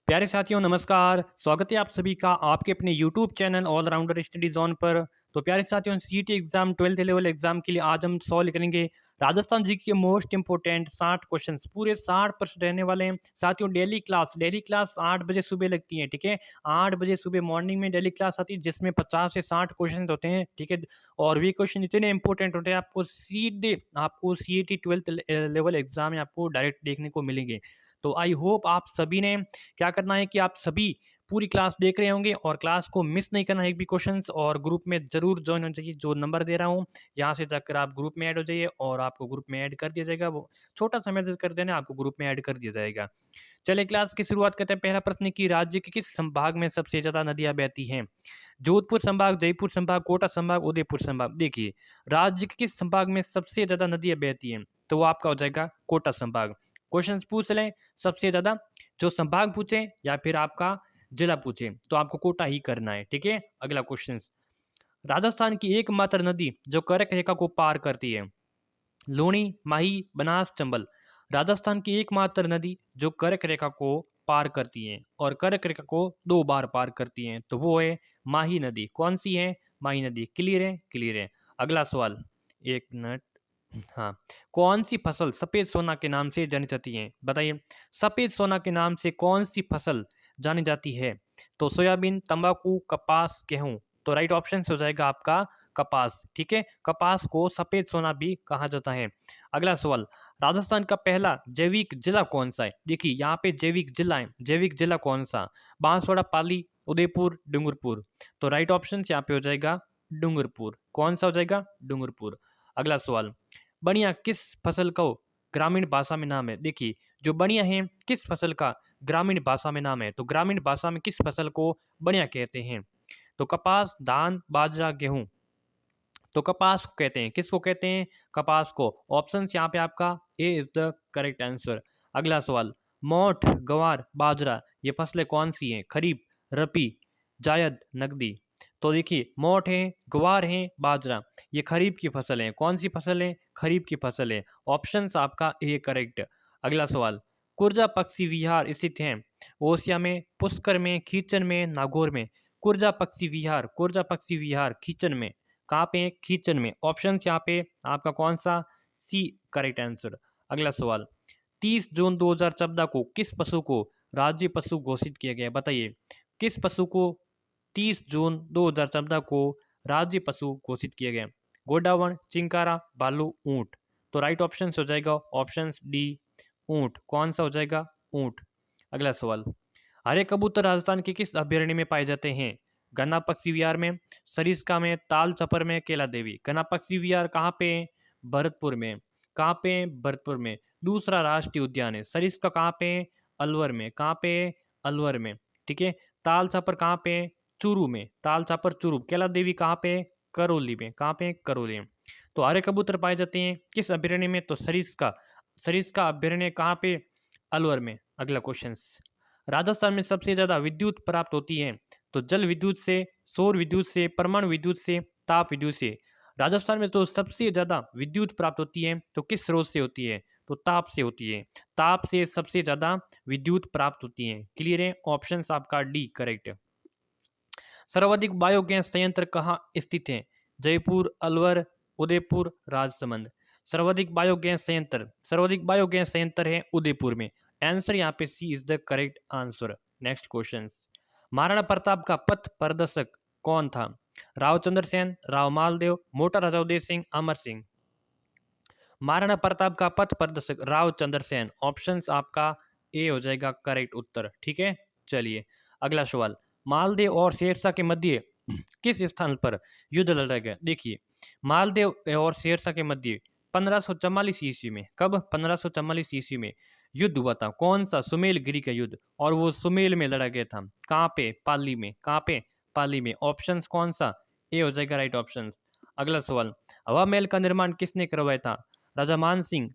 प्यारे साथियों नमस्कार। स्वागत है आप सभी का आपके अपने YouTube channel Allrounder Study Zone पर। तो प्यारे साथियों CET exam 12th level exam के लिए आज हम सॉल्व करेंगे राजस्थान जी के मोस्ट इंपोर्टेंट 60 क्वेश्चंस। पूरे 60% रहने वाले हैं साथियों। डेली क्लास 8 बजे सुबह लगती है, ठीक है। 8 बजे सुबह मॉर्निंग में डेली क्लास आती है जिसमें 50 से 60 क्वेश्चन होते हैं, ठीक है। और ये क्वेश्चन इतने इंपॉर्टेंट होते हैं आपको सीईटी 12th लेवल एग्जाम में आपको डायरेक्ट देखने को मिलेंगे। तो आई होप आप सभी ने क्या करना है कि आप सभी पूरी क्लास देख रहे होंगे और क्लास को मिस नहीं करना है एक भी क्वेश्चंस, और ग्रुप में जरूर ज्वाइन होना चाहिए। जो नंबर दे रहा हूँ यहाँ से जाकर आप ग्रुप में ऐड हो जाइए और आपको ग्रुप में ऐड कर दिया जाएगा। वो छोटा सा मैसेज कर देना, आपको ग्रुप में ऐड कर दिया जाएगा। चलिए क्लास की शुरुआत करते हैं। पहला प्रश्न कि राज्य के किस संभाग में सबसे ज्यादा नदियां बहती हैं? जोधपुर संभाग, जयपुर संभाग, कोटा संभाग, उदयपुर संभाग। देखिए राज्य के किस संभाग में सबसे ज्यादा नदियां बहती हैं, तो वो आपका हो जाएगा कोटा संभाग। क्वेश्चंस पूछ लें सबसे ज्यादा, जो संभाग पूछे या फिर आपका जिला पूछे तो आपको कोटा ही करना है, ठीक है। अगला क्वेश्चन, राजस्थान की एकमात्र नदी जो कर्क रेखा को पार करती है? लूणी, माही, बनास, चंबल। राजस्थान की एकमात्र नदी जो कर्क रेखा को पार करती है और कर्क रेखा को 2 बार पार करती है तो वो है माही नदी। कौन सी है? माही नदी। क्लियर है? क्लियर है। अगला सवाल, एक मिनट। हाँ, कौन सी फसल सफेद सोना के नाम से जानी जाती है? बताइए, सफेद सोना के नाम से कौन सी फसल जानी जाती है? तो सोयाबीन, तंबाकू, कपास, गेहूं। तो राइट ऑप्शन हो जाएगा आपका कपास, ठीक है। कपास को सफेद सोना भी कहा जाता है। अगला सवाल, राजस्थान का पहला जैविक जिला कौन सा है? देखिए यहाँ पे जैविक जिला है, जैविक जिला कौन सा? बांसवाड़ा, पाली, उदयपुर, डूंगरपुर। तो राइट ऑप्शन यहाँ पे हो जाएगा डूंगरपुर। कौन सा हो जाएगा? डूंगरपुर। अगला सवाल, बढ़िया किस फसल को ग्रामीण भाषा में नाम है? देखिए जो बढ़िया है किस फसल का ग्रामीण भाषा में नाम है? तो ग्रामीण भाषा में किस फसल को बढ़िया कहते हैं? तो कपास, धान, बाजरा, गेहूं। तो कपास को कहते हैं, किसको कहते हैं? कपास को। ऑप्शन यहाँ पे आपका ए इज द करेक्ट आंसर। अगला सवाल, मोठ, गवार, बाजरा ये फसलें कौन सी हैं? खरीफ, रबी, जायद, नकदी। तो देखिए मोठ है, ग्वार है, बाजरा ये खरीफ की फसल है। कौन सी फसल है? खरीफ की फसल है। ऑप्शन आपका ए करेक्ट। अगला सवाल, कुर्जा पक्षी विहार स्थित है? ओसिया में, पुष्कर में, खींचन में, नागौर में। कुर्जा पक्षी विहार खींचन में। कहाँ पे है? खींचन में। ऑप्शन यहाँ पे आपका कौन सा? C correct answer. अगला सवाल, 30 जून 2014 को किस पशु को राज्य पशु घोषित किया गया? बताइए किस पशु को 30 जून 2014 को राज्य पशु घोषित किया गया? गोडावण, चिंकारा, भालू, ऊंट। तो राइट ऑप्शन हो जाएगा ऑप्शन डी ऊंट। कौन सा हो जाएगा? ऊंट। अगला सवाल, हरे कबूतर राजस्थान के किस अभयारण्य में पाए जाते हैं? गन्ना पक्षी विहार में, सरिस्का में, ताल छपर में, केला देवी। गन्ना पक्षी विहार कहाँ पे है? भरतपुर में। कहाँ पे है? भरतपुर में। दूसरा राष्ट्रीय उद्यान है सरिस्का कहाँ पे है? अलवर में। कहाँ पे है? अलवर में, ठीक है। ताल छपर कहाँ पे है? चूरू में। ताल छपर चूरू। केला देवी कहाँ पे है? करौली में। कहाँ पे है? करौली में। तो हरे कबूतर पाए जाते हैं किस अभयारण्य में? तो सरिस्का। सरिस्का अभयारण्य कहाँ पे? अलवर में। अगला क्वेश्चन, राजस्थान में सबसे ज्यादा विद्युत प्राप्त होती है? तो जल विद्युत से, सौर विद्युत से, परमाणु विद्युत से, ताप विद्युत से। राजस्थान में तो सबसे ज्यादा विद्युत प्राप्त होती है तो किस स्रोत से होती है? तो ताप से होती है। ताप से सबसे ज्यादा विद्युत प्राप्त होती है। क्लियर है? ऑप्शन आपका डी करेक्ट। सर्वाधिक बायोगैस संयंत्र कहाँ स्थित है? जयपुर, अलवर, उदयपुर, राजसमंद। सर्वाधिक बायोगैस संयंत्र है उदयपुर में। आंसर यहाँ पे C is the correct answer. Next question, Maharana Pratap का पथ प्रदर्शक कौन था? रावचंद्र सेन, राव मालदेव, मोटा राजा उदय सिंह, अमर सिंह। महाराणा प्रताप का पथ प्रदर्शक रावचंद्र सेन। ऑप्शन आपका ए हो जाएगा करेक्ट उत्तर, ठीक है। चलिए अगला सवाल, मालदेव और शेरशाह के मध्य किस स्थान पर युद्ध लड़ा गया? देखिए मालदेव और शेरशाह के मध्य 1544 ईस्वी में, कब? 1544 ईस्वी में युद्ध हुआ था। कौन सा? सुमेल गिरी का युद्ध। और वो सुमेल में लड़ा गया था। कहाँ पे? पाली में। कहाँ पे? पाली में। ऑप्शन कौन सा? ए हो जाएगा राइट ऑप्शन। अगला सवाल, हवा महल का निर्माण किसने करवाया था? राजा मान सिंह,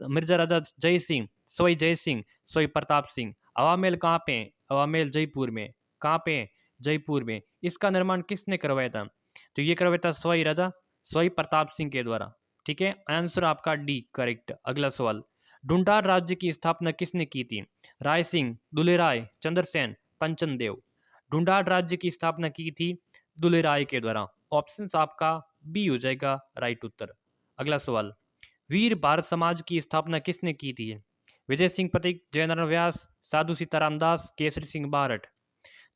मिर्जा राजा जय सिंह, सोई जय सिंह, सोई प्रताप सिंह। हवा महल कहाँ पे है? हवा महल जयपुर में। कहाँ पे है? जयपुर में। इसका निर्माण किसने करवाया था? तो ये करवाया था सोई प्रताप सिंह के द्वारा, ठीक है। आंसर आपका डी करेक्ट। अगला सवाल, ढूंढार राज्य की स्थापना किसने की थी? राय सिंह, दुलेराय, चंद्रसेन, पंचन देव। ढूंढार राज्य की स्थापना की थी दुलेराय के द्वारा। ऑप्शन आपका बी हो जाएगा राइट उत्तर। अगला सवाल, वीर भारत समाज की स्थापना किसने की थी? विजय सिंह पथिक, जयनारायण व्यास, साधु सीताराम दास, केसरी सिंह बारठ।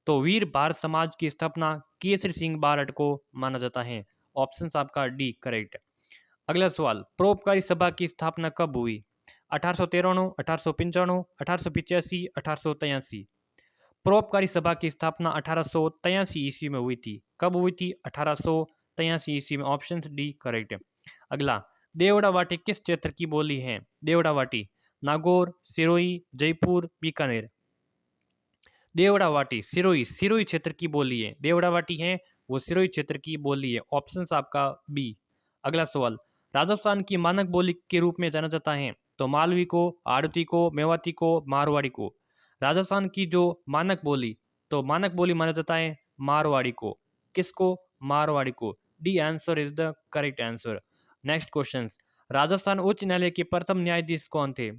तो वीर भारत समाज की स्थापना केसरी सिंह बारठ को माना जाता है। ऑप्शन आपका डी करेक्ट। अगला सवाल, परोपकारी सभा की स्थापना कब हुई? 1893, 1895, 1885, 1883। परोपकारी सभा की स्थापना 1883 ईस्वी में हुई थी। कब हुई थी? 1883 ईस्वी में। ऑप्शन डी करेक्ट है। अगला, देवड़ा वाटी किस क्षेत्र की बोली है? देवड़ा वाटी नागौर, सिरोही, जयपुर, बीकानेर। देवड़ा वाटी सिरोही, सिरोही क्षेत्र की बोली है। देवड़ा वाटी है वो सिरोही क्षेत्र की बोली है। ऑप्शन आपका बी। अगला सवाल, राजस्थान की मानक बोली के रूप में जाना जाता है? तो मालवी को, आड़ती को, मेवाती को, मारवाड़ी को। राजस्थान की जो मानक बोली, तो मानक बोली माना जाता है मारवाड़ी को। किसको? मारवाड़ी को। D answer is the correct answer. Next question, Rajasthan उच्च न्यायालय के प्रथम न्यायाधीश कौन थे?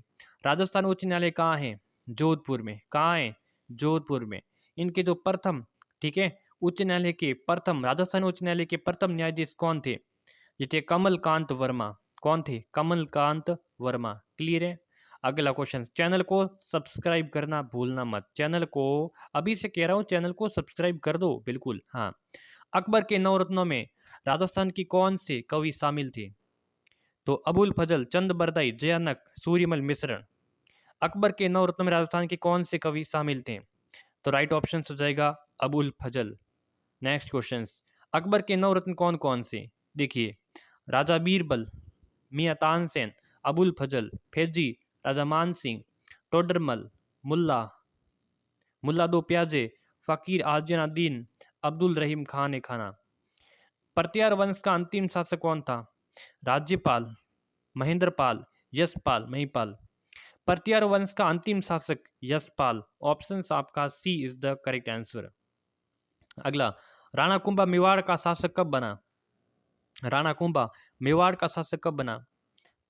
राजस्थान उच्च न्यायालय कहाँ है? जोधपुर में। कहाँ है? जोधपुर में। इनके जो प्रथम, ठीक है, उच्च न्यायालय के प्रथम, राजस्थान उच्च न्यायालय के प्रथम न्यायाधीश कौन थे? ये थे कमलकांत वर्मा। कौन थे? कमलकांत वर्मा। क्लियर है? अगला क्वेश्चन, चैनल को सब्सक्राइब करना भूलना मत। चैनल को, अभी से कह रहा हूं, चैनल को सब्सक्राइब कर दो बिल्कुल। हाँ, अकबर के नवरत्नों में राजस्थान की कौन से कवि शामिल थे? तो अबुल फजल, चंद बरदाई, जयानक, सूर्यमल मिश्र। अकबर के नवरत्नों में राजस्थान के कौन से कवि शामिल थे? तो राइट ऑप्शन हो जाएगा अबुल फजल। नेक्स्ट क्वेश्चन, अकबर के नवरत्न कौन कौन से? देखिए, राजा बीरबल, मियाँ तानसेन, अबुल फजल, फैजी, राजा मान सिंह, टोडरमल, मुल्ला, मुल्ला दो प्याजे, फकीर आजनादीन, अब्दुल रहीम खान ए खाना। प्रत्यार वंश का अंतिम शासक कौन था? राज्यपाल, महेंद्रपाल, यशपाल, महिपाल। प्रत्यार वंश का अंतिम शासक यशपाल। ऑप्शन आपका सी इज द करेक्ट आंसर। अगला, राणा कुंभा मेवाड़ का शासक कब बना? राणा कुंभा मेवाड़ का शासक कब बना?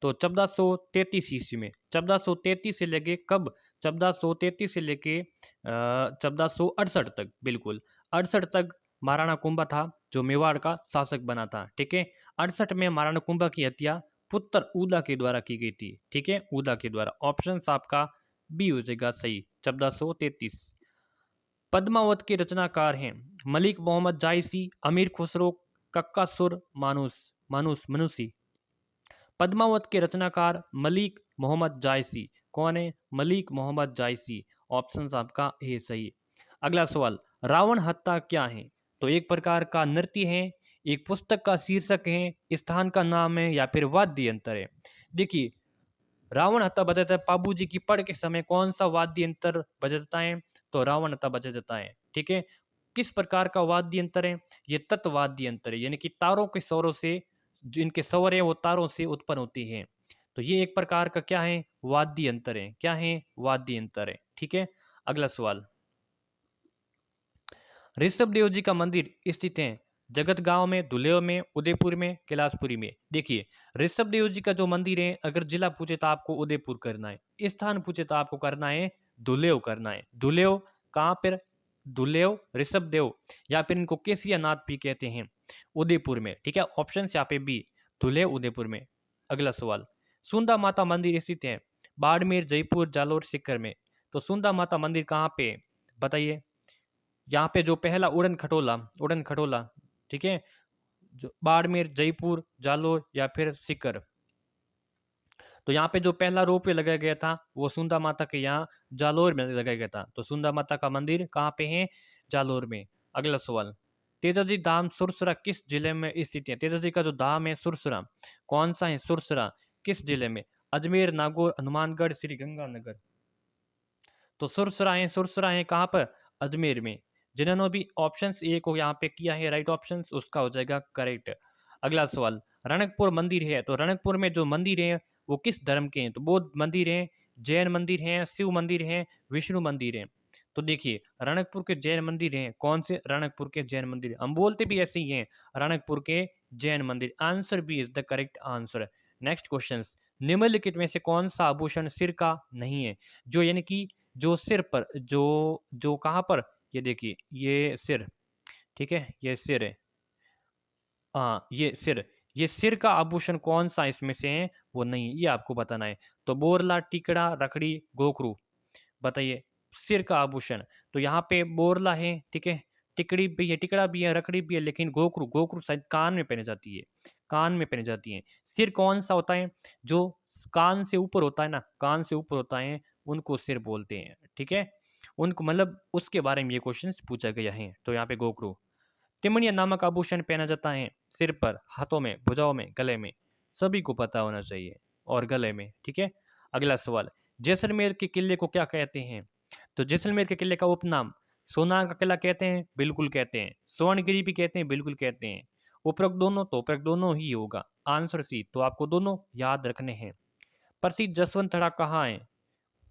तो 1433 ईस्वी में। 1433 से लेके कब? 1433 से लेके 1468 तक, बिल्कुल 68 तक महाराणा कुंभा था जो मेवाड़ का शासक बना था। ठीक है, 68 में महाराणा कुंभा की हत्या पुत्र उदा के द्वारा की गई थी। ठीक है, उदा के द्वारा। ऑप्शन आपका बी हो जाएगा सही, 1433। पद्मावत के रचनाकार हैं मलिक मोहम्मद जायसी, अमीर खुसरो, कक्का सुर, मानुस मानुस मनुसी। पद्मावत के रचनाकार मलिक मोहम्मद जायसी। कौन है? मलिक मोहम्मद जायसी। ऑप्शन आपका ए सही। अगला सवाल, रावण हत्या क्या है? तो एक प्रकार का नृत्य है, एक पुस्तक का शीर्षक है, स्थान का नाम है, या फिर वाद्य यंत्र है। देखिए, रावण हत्या बजा जाता है पाबू जी की पढ़ के समय। कौन सा वाद्य यंत्र बजा जाता है? तो रावण हत्या बजा जाता है। ठीक है, किस प्रकार का वाद्य यंत्र है? ये तत्वाद्य यंत्र है, यानी कि तारों के स्वरों से, जो इनके स्वर है वो तारों से उत्पन्न होती हैं। तो ये एक प्रकार का क्या है? वाद्य यंत्र है। क्या है? वाद्य यंत्र है। ठीक है, अगला सवाल, ऋषभ देव जी का मंदिर स्थित है जगत गांव में, दुलेव में, उदयपुर में, कैलाशपुरी में। देखिए, ऋषभ देव जी का जो मंदिर है, अगर जिला पूछे तो आपको उदयपुर करना है, स्थान पूछे तो आपको करना है दुलेव करना है। दुलेव कहाँ पर? दुलेव ऋषभ देव, या फिर इनको केसिया नाथ भी कहते हैं, उदयपुर में। ठीक है, ऑप्शन यहाँ पे बी, दुलेव उदयपुर में। अगला सवाल, सुंदा माता मंदिर स्थित है बाड़मेर, जयपुर, जालोर, सीकर में। तो सुंदा माता मंदिर कहाँ पे है? बताइए। यहाँ पे जो पहला उड़न खटोला, उड़न खटोला, ठीक है, जो बाड़मेर, जयपुर, जालोर या फिर सीकर। तो यहाँ पे जो पहला रोपवे लगाया गया था वो सुंदा माता के यहाँ जालोर में लगाया गया था। तो सुंदा माता का मंदिर कहाँ पे है? जालोर में। अगला सवाल, तेजाजी धाम सुरसरा किस जिले में स्थित है? तेजाजी का जो धाम है सुरसरा, कौन सा है सुरसरा? किस जिले में? अजमेर, नागौर, हनुमानगढ़, श्री गंगानगर। तो सुरसरा है कहाँ पर? अजमेर में। जिन्होंने भी ऑप्शन ए को यहाँ पे किया है राइट ऑप्शन, उसका हो जाएगा करेक्ट। अगला सवाल, रणकपुर मंदिर है, तो रणकपुर में जो मंदिर है वो किस धर्म के हैं? तो बौद्ध मंदिर है, जैन मंदिर है, शिव मंदिर है, विष्णु मंदिर है। तो देखिए, रणकपुर के जैन मंदिर हैं। कौन से? रणकपुर के जैन मंदिर। हम बोलते भी ऐसे ही हैं, रणकपुर के जैन मंदिर। Answer B is the correct answer. Next question, निम्नलिखित में से कौन सा आभूषण सिर का नहीं है? जो यानी कि जो सिर पर जो जो कहाँ पर, ये देखिए ये सिर, ठीक है, ये सिर है। हाँ, ये सिर का आभूषण कौन सा इसमें से है? वो नहीं, ये आपको बताना है। तो बोरला, टिकड़ा, रखड़ी, गोखरू, बताइए सिर का आभूषण। तो यहाँ पे बोरला है, ठीक है, टिकड़ी भी है, टिकड़ा भी है, रखड़ी भी है, लेकिन गोखरू, गोखरू शायद कान में पहने जाती है, कान में पहने जाती है। सिर कौन सा होता है? जो कान से ऊपर होता है ना, कान से ऊपर होता है, उनको सिर बोलते हैं, ठीक है। उनको मतलब उसके बारे में ये क्वेश्चन पूछा गया है, तो यहाँ पे गोखरू। तिमणिया नामक आभूषण पहना जाता है सिर पर, हाथों में, भुजाओं में, गले में, सभी को पता होना चाहिए, और गले में, ठीक है। अगला सवाल, जैसलमेर के किले को क्या कहते हैं? तो जैसलमेर के किले का उपनाम सोनार का किला कहते हैं, बिल्कुल कहते हैं। स्वर्णगिरी भी कहते हैं, बिल्कुल कहते हैं। उपरोक्त दोनों, तो उपरोक्त दोनों ही होगा, आंसर सी। तो आपको दोनों याद रखने हैं। प्रसिद्ध जसवंत थड़ा कहाँ है?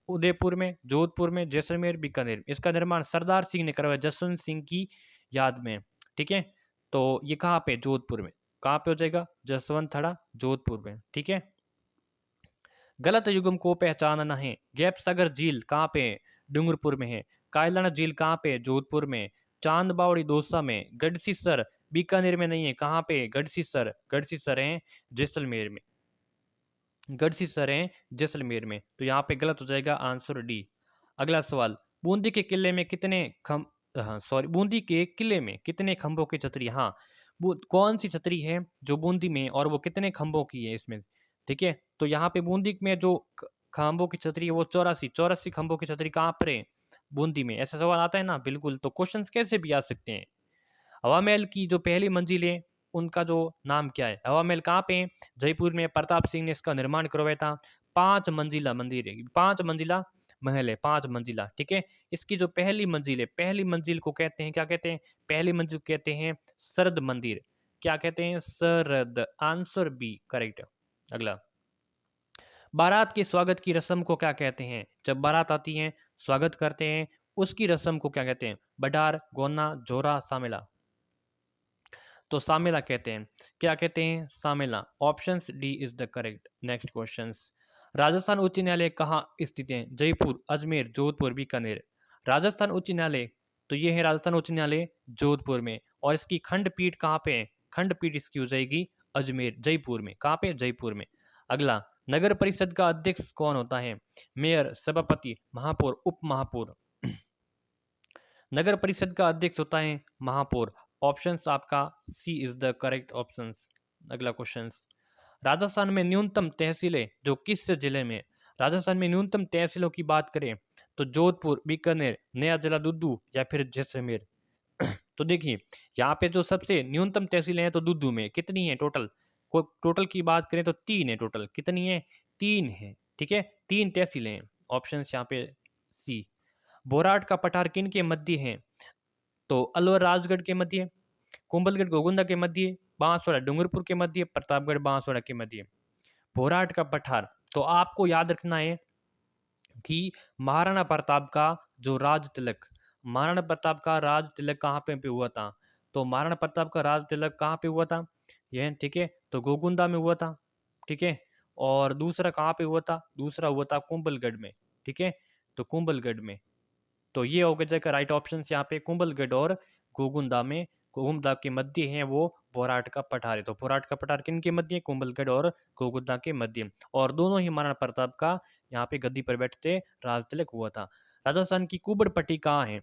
उदयपुर में, जोधपुर में, जैसलमेर, बीकानेर। इसका निर्माण सरदार सिंह ने करवाया, जसवंत सिंह की याद में, ठीक है। तो ये कहाँ पे? जोधपुर में। कहाँ पे हो जाएगा? जसवंत थड़ा, जोधपुर में, ठीक है। गलत युग्म को पहचानना है। गैप सागर झील कहाँ पे है? डूंगरपुर में है। कायलाना झील कहाँ पे है? जोधपुर में। चांद बावड़ी दौसा में। गढ़सीसर बीकानेर में नहीं है, कहाँ पे है? गढ़सीसर, गढ़सीसर है जैसलमेर में। गढ़सीसर है जैसलमेर में। तो यहाँ पे गलत हो जाएगा, आंसर डी। अगला सवाल, बूंदी के किले में कितने खम हाँ सॉरी, बूंदी के किले में कितने खंभों की छतरी? हाँ, वो कौन सी छतरी है जो बूंदी में, और वो कितने खंभों की है इसमें, ठीक है। तो यहाँ पे बूंदी में जो खंभों की छतरी है वो 84 84 खंभों की छतरी कहाँ पर है? बूंदी में। ऐसा सवाल आता है ना, बिल्कुल। तो क्वेश्चंस कैसे भी आ सकते हैं। हवा महल की जो पहली मंजिल है, उनका जो नाम क्या है? हवा महल कहाँ पे है? जयपुर में। प्रताप सिंह ने इसका निर्माण करवाया था। 5 मंजिला मंदिर है, 5 मंजिला महल है, 5 मंजिला, ठीक है। इसकी जो पहली मंजिल है, पहली मंजिल को कहते हैं, क्या कहते हैं? पहली मंजिल को कहते हैं सरद मंदिर। क्या कहते हैं? सरद, आंसर बी करेक्ट। अगला, बारात के स्वागत की रस्म को क्या कहते हैं? जब बारात आती है, स्वागत करते हैं, उसकी रस्म को क्या कहते हैं? बडार, गोना, जोरा, सामेला। तो सामेला कहते हैं। क्या कहते हैं? Samela. Option D is the correct. Next question, Rajasthan उच्च न्यायालय कहाँ स्थित है? जयपुर, अजमेर, जोधपुर, बीकानेर। राजस्थान उच्च न्यायालय, तो ये है राजस्थान उच्च न्यायालय जोधपुर में। और इसकी खंडपीठ कहाँ पे है? खंडपीठ इसकी हो जाएगी अजमेर, जयपुर में। कहाँ पे? जयपुर में। अगला, नगर परिषद का अध्यक्ष कौन होता है? मेयर, सभापति, महापौर, उप महापौर। नगर परिषद का अध्यक्ष होता है महापौर। ऑप्शंस आपका सी इज द करेक्ट ऑप्शंस। अगला क्वेश्चन, राजस्थान में न्यूनतम तहसीलें जो किस जिले में? राजस्थान में न्यूनतम तहसीलों की बात करें तो जोधपुर, बीकानेर, नया जिला दुद्दू, या फिर जैसलमेर। तो देखिए, यहाँ पे जो सबसे न्यूनतम तहसीलें हैं तो दुद्दू में। कितनी है टोटल? टोटल की बात करें तो 3 है टोटल। कितनी है? 3 है, ठीक है, 3 तहसीलें हैं। ऑप्शन यहाँ पे सी। बोराट का पठार किन के मध्य है? तो अलवर राजगढ़ के मध्य, कुंभलगढ़ गोगुंदा के मध्य, बांसवाड़ा डूंगरपुर के मध्य, प्रतापगढ़ बांसवाड़ा के मध्य। भोराट का पठार, तो आपको याद रखना है कि महाराणा प्रताप का जो राज तिलक, महाराणा प्रताप का राज तिलक कहाँ पे हुआ था? तो महाराणा प्रताप का राज तिलक कहाँ पे हुआ था? यह, ठीक है, तो गोगुंदा में हुआ था, ठीक है। और दूसरा कहाँ पे हुआ था? दूसरा हुआ था कुंभलगढ़ में, ठीक है। तो कुंभलगढ़ में। तो ये हो गया जाएगा राइट ऑप्शन यहाँ पे, कुंभलगढ़ और गोगुंदा में। गोगुंदा के मध्य है वो बोराट का पठार है। तो बोराट का पठार किन के मध्य? कुंभलगढ़ और गोगुंदा के मध्य। और दोनों ही महाराणा प्रताप का यहाँ पे गद्दी पर बैठते राज तिलक हुआ था। राजस्थान की कुबड़ पट्टी कहाँ है?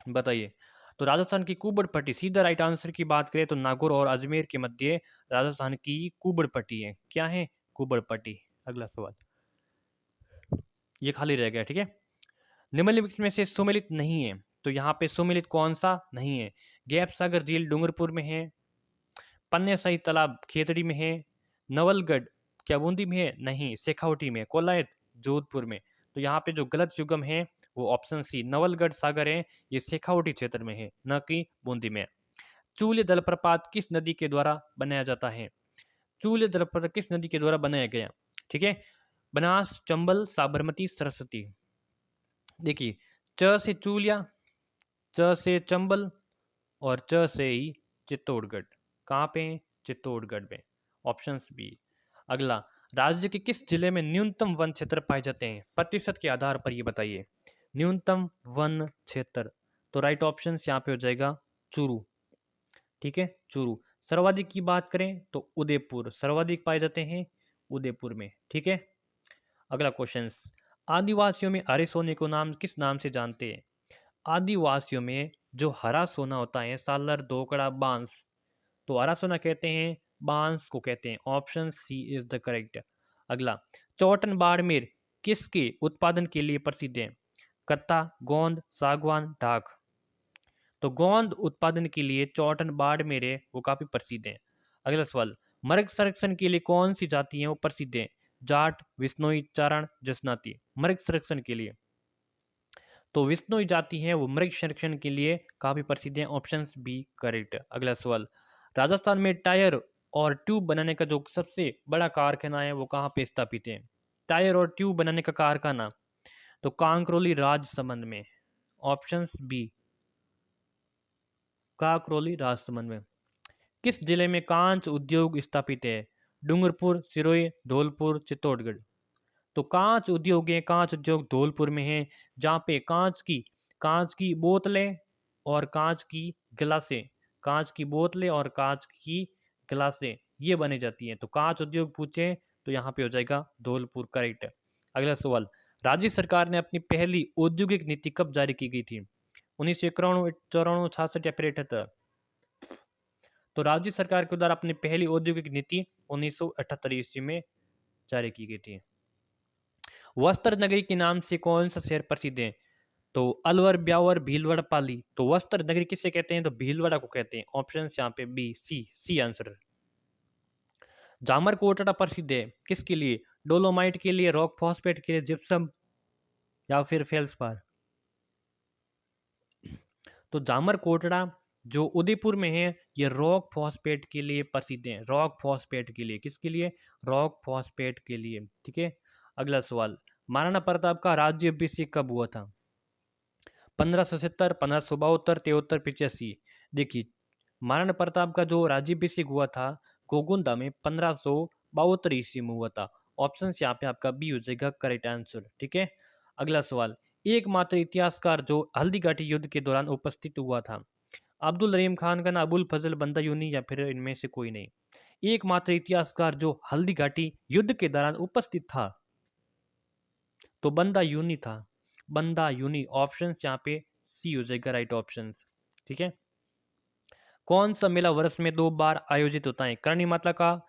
बताइए। तो राजस्थान की कुबड़ पट्टी, सीधा राइट आंसर की बात करें तो नागौर और अजमेर के मध्य राजस्थान की कुबड़ पट्टी है। क्या है? कुबड़ पट्टी। अगला सवाल, ये खाली रह गया, ठीक है। निम्नलिखित में से सुमेलित नहीं है, तो यहाँ पे सुमेलित कौन सा नहीं है? गैप सागर झील डूंगरपुर में है, पन्ने सही तालाब खेतड़ी में है, नवलगढ़ क्या बूंदी में है? नहीं, शेखावटी में। कोलायत जोधपुर में। तो यहाँ पे जो गलत युग्म है वो ऑप्शन सी, नवलगढ़ सागर है, ये शेखावटी क्षेत्र में है, न कि बूंदी में। चूल्य जलप्रपात किस नदी के द्वारा बनाया जाता है? चूल्य जलप्रपात किस नदी के द्वारा बनाया गया? ठीक है, बनास, चंबल, साबरमती, सरस्वती। देखिए, च से चूलिया, च से चंबल, और च से ही चित्तौड़गढ़। कहाँ पे है? चित्तौड़गढ़ में। Option B. अगला, राज्य के किस जिले में न्यूनतम वन क्षेत्र पाए जाते हैं? प्रतिशत के आधार पर ये बताइए। न्यूनतम वन क्षेत्र, तो राइट ऑप्शन यहाँ पे हो जाएगा चूरू। ठीक है, चूरू। सर्वाधिक की बात करें तो उदयपुर, सर्वाधिक पाए जाते हैं उदयपुर में। ठीक है, अगला क्वेश्चन, आदिवासियों में हरे सोने को नाम किस नाम से जानते हैं? आदिवासियों में जो हरा सोना होता है, सालर, दोकड़ा, बांस, तो हरा सोना कहते हैं, बांस को कहते हैं। Option C is the correct. अगला, चौटन बाड़मेर किसके उत्पादन के लिए प्रसिद्ध है? कत्ता, गोंद, सागवान, ढाक, तो गोंद उत्पादन के लिए चौटन बाड़मेर है वो काफी प्रसिद्ध है। अगला सवाल, मृग संरक्षण के लिए कौन सी जाति है वो प्रसिद्ध है? जाट, विश्नोई, चारण, जसनाती। मृग संरक्षण के लिए तो विश्नोई जाति है वो मृग संरक्षण के लिए काफी प्रसिद्ध है। Option B correct. अगला सवाल, राजस्थान में टायर और ट्यूब बनाने का जो सबसे बड़ा कारखाना है वो कहाँ पे स्थापित है? टायर और ट्यूब बनाने का कारखाना तो कांकरोली राजसमंद में। ऑप्शन बी कांकरोली राजसमंद में। किस जिले में कांच उद्योग स्थापित है? डूंगरपुर, सिरोही, धौलपुर, चित्तौड़गढ़। तो कांच उद्योग है, कांच उद्योग धौलपुर में है, जहाँ पे कांच की बोतलें और कांच की गिलासें, कांच की बोतलें और कांच की गिलासें ये बनी जाती हैं। तो कांच उद्योग पूछे तो यहाँ पे हो जाएगा धौलपुर करेक्ट। अगला सवाल, राज्य सरकार ने अपनी पहली औद्योगिक नीति कब जारी की गई थी? 1991, 94, 66 या फिर 78? तो राज्य सरकार के द्वारा अपनी पहली औद्योगिक नीति 1978 ईस्वी में जारी की गई थी। वस्त्र नगरी के नाम से कौन सा शहर प्रसिद्ध है? तो अलवर, ब्यावर, भीलवाड़ा, पाली। तो वस्त्र नगरी किसे कहते हैं? तो भीलवाड़ा को कहते हैं। ऑप्शन यहाँ पे बी, सी आंसर। जामर कोटड़ा प्रसिद्ध है किसके लिए? डोलोमाइट के लिए, रॉक फॉस्फेट के लिए, जिप्सम या फिर फेल्सपार। तो जामर कोटड़ा जो उदयपुर में है ये रॉक फॉस्फेट के लिए प्रसिद्ध है। रॉक फॉस्फेट के लिए, किसके लिए? रॉक फॉस्फेट के लिए। ठीक है, अगला सवाल, महाराणा प्रताप का राज्याभिषेक कब हुआ था? 1570, 1572, 73, 85। देखिए, महाराणा प्रताप का जो राज्याभिषेक हुआ था गोगुंदा में 1572 ईस्वी में हुआ था। ऑप्शन यहाँ पे आपका बी हो जाएगा करेक्ट आंसर। ठीक है, अगला सवाल, एकमात्र इतिहासकार जो हल्दीघाटी युद्ध के दौरान उपस्थित हुआ था? अब्दुल रहीम खान का ना, अबुल फजल बंदायूनी या फिर इनमें से कोई नहीं। एकमात्र इतिहासकार जो हल्दीघाटी युद्ध के दौरान उपस्थित था तो बंदायूनी था, बंदायूनी। ऑप्शन यहाँ पे सी हो जाएगा राइट ऑप्शन। ठीक है, कौन सा मेला वर्ष में 2 बार आयोजित होता है? करणी माता का,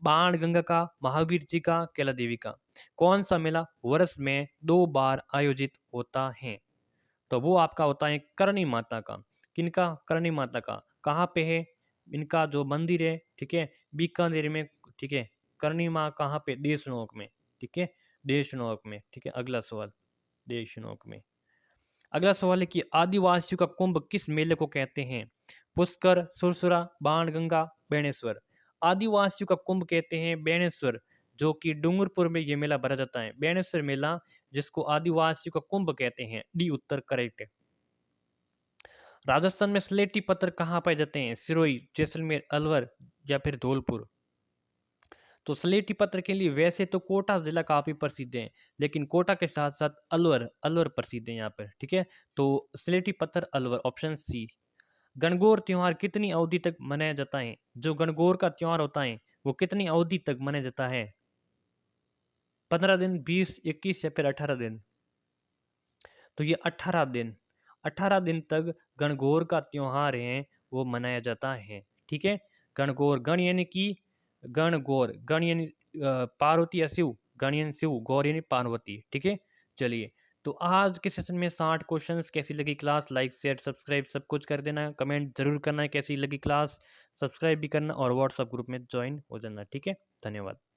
बाण गंगा का, महावीर जी का, कैला देवी का। कौन सा मेला वर्ष में 2 बार आयोजित होता है? तो वो आपका होता है करणी माता का। किनका? करणी माता का। कहाँ पे है इनका जो मंदिर है? ठीक है, बीकानेर में। ठीक है, करणी माँ कहाँ पे? देशनोक में। ठीक है, देशनोक में। ठीक है, अगला सवाल, देशनोक में। अगला सवाल है कि आदिवासियों का कुंभ किस मेले को कहते हैं? पुष्कर, सुरसुरा, बाणगंगा, बेणेश्वर। आदिवासियों का कुंभ कहते हैं बेणेश्वर, जो कि डूंगरपुर में ये मेला भरा जाता है। बेणेश्वर मेला जिसको आदिवासियों का कुंभ कहते हैं। डी उत्तर करेक्ट है। राजस्थान में स्लेटी पत्थर कहाँ पाए जाते हैं? सिरोही, जैसलमेर, अलवर या फिर धौलपुर। तो स्लेटी पत्थर के लिए वैसे तो कोटा जिला काफी प्रसिद्ध है, लेकिन कोटा के साथ साथ अलवर अलवर प्रसिद्ध है यहाँ पर। ठीक है, तो स्लेटी पत्थर अलवर। Option C. गणगौर त्योहार कितनी अवधि तक मनाया जाता है? जो गणगौर का त्योहार होता है वो कितनी अवधि तक मनाया जाता है? 15 दिन, 20, 21 या फिर 18 दिन? तो ये 18 दिन, 18 दिन तक गणगौर का त्योहार है वो मनाया जाता है। ठीक है, गणगौर, गण यानी कि गणगौर, गण यानी पार्वती या शिव, गण यानी शिव, गौर यानी पार्वती। ठीक है, चलिए, तो आज के सेशन में 60 क्वेश्चंस। कैसी लगी क्लास? लाइक, शेयर, सब्सक्राइब सब कुछ कर देना। कमेंट जरूर करना है कैसी लगी क्लास, सब्सक्राइब भी करना और व्हाट्सएप ग्रुप में ज्वाइन हो जाना। ठीक है, धन्यवाद।